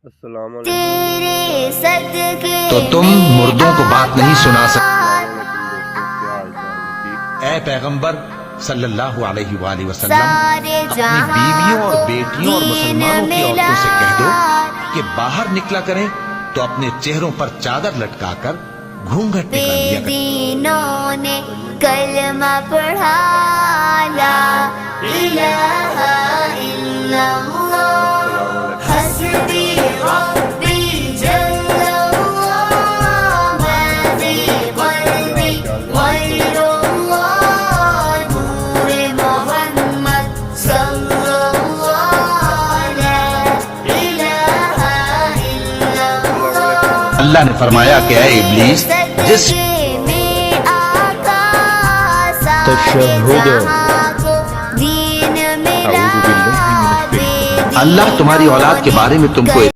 السلام علیکم۔ تو تم مردوں کو بات نہیں سنا سکتے؟ کیا حال چال ہے؟ ٹھیک؟ اے پیغمبر صلی اللہ علیہ وآلہ وسلم، اپنی بیویوں اور بیٹیوں اور مسلمانوں کی عورتوں سے کہہ دو کہ باہر نکلا کریں تو اپنے چہروں پر چادر لٹکا کر گھونگھٹ نکال لیا کریں۔ دینوں نے کلمہ پڑھا لا الہ الا اللہ حسبی ربی جل اللہ ما فی قلبی غیر اللہ نور محمد صلی اللہ لا الہ الا اللہ۔ اللہ نے فرمایا کہ اے ابلیس، جس تشہد اعوذ باللہ من الشیطان۔ اللہ تمہاری اولاد کے بارے میں تم کو